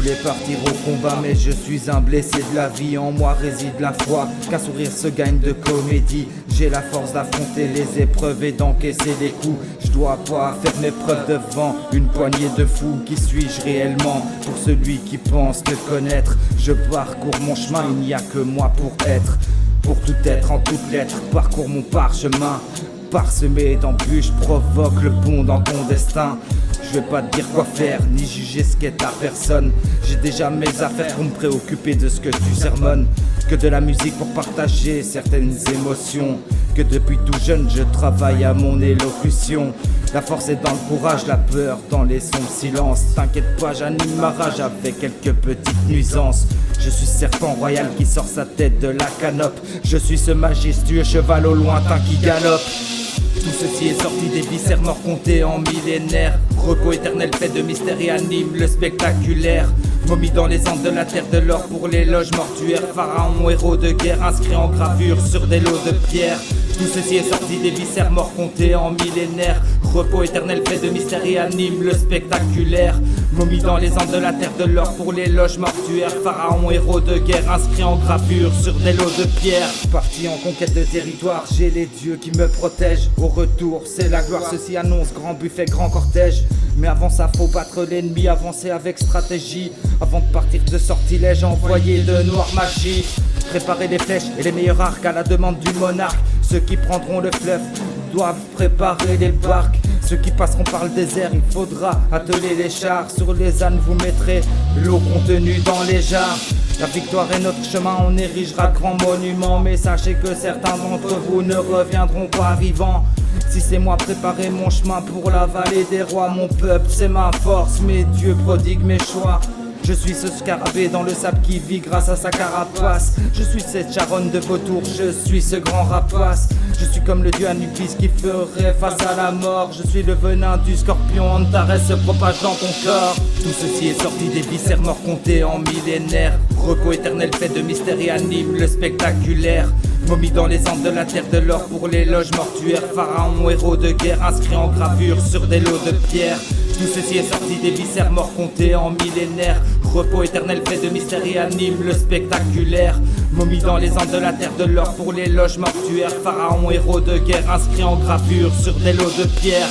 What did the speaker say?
voulais partir au combat, mais je suis un blessé de la vie. En moi réside la foi, qu'un sourire se gagne de comédie. J'ai la force d'affronter les épreuves et d'encaisser les coups. Je dois pas faire mes preuves devant une poignée de fous. Qui suis-je réellement pour celui qui pense te connaître? Je parcours mon chemin, il n'y a que moi pour être. Pour tout être en toutes lettres, parcours mon parchemin. Parsemé d'embûches, provoque le pont dans ton destin. Je vais pas te dire quoi faire, ni juger ce qu'est ta personne. J'ai déjà mes affaires pour me préoccuper de ce que tu sermonnes. Que de la musique pour partager certaines émotions. Que depuis tout jeune je travaille à mon élocution. La force est dans le courage, la peur dans les sombres silences. T'inquiète pas, j'anime ma rage avec quelques petites nuisances. Je suis serpent royal qui sort sa tête de la canope. Je suis ce majestueux cheval au lointain qui galope. Tout ceci est sorti des viscères morts comptés en millénaires. Repos éternel fait de mystère et anime le spectaculaire. Momie dans les andes de la terre de l'or pour les loges mortuaires. Pharaon, héros de guerre inscrit en gravure sur des lots de pierre. Tout ceci est sorti des viscères morts comptés en millénaires. Repos éternel fait de mystère et anime le spectaculaire. Momie dans les andes de la terre de l'or pour les loges mortuaires. Pharaon, héros de guerre inscrit en gravure sur des lots de pierre. Parti en conquête de territoire, j'ai les dieux qui me protègent. Au retour, c'est la gloire, ceci annonce grand buffet, grand cortège. Mais avant ça, faut battre l'ennemi, avancer avec stratégie. Avant de partir de sortilège, envoyer de noires magies. Préparer les flèches et les meilleurs arcs à la demande du monarque. Ceux qui prendront le fleuve doivent préparer les barques. Ceux qui passeront par le désert, il faudra atteler les chars. Sur les ânes vous mettrez l'eau contenue dans les jarres. La victoire est notre chemin, on érigera de grands monuments. Mais sachez que certains d'entre vous ne reviendront pas vivants. Si c'est moi préparer mon chemin pour la vallée des rois. Mon peuple c'est ma force, mes dieux prodiguent mes choix. Je suis ce scarabée dans le sable qui vit grâce à sa carapace. Je suis cette charogne de vautour, je suis ce grand rapace. Je suis comme le dieu Anubis qui ferait face à la mort. Je suis le venin du scorpion, Antares se propage dans ton corps. Tout ceci est sorti des viscères morts comptés en millénaires. Repos éternel fait de mystère et anime le spectaculaire. Momie dans les andes de la terre de l'or pour les loges mortuaires. Pharaon, héros de guerre inscrit en gravure sur des lots de pierre. Tout ceci est sorti des viscères morts comptés en millénaires. Repos éternel fait de mystère et anime le spectaculaire. Momie dans les andes de la terre de l'or pour les loges mortuaires. Pharaon, héros de guerre inscrit en gravure sur des lots de pierre.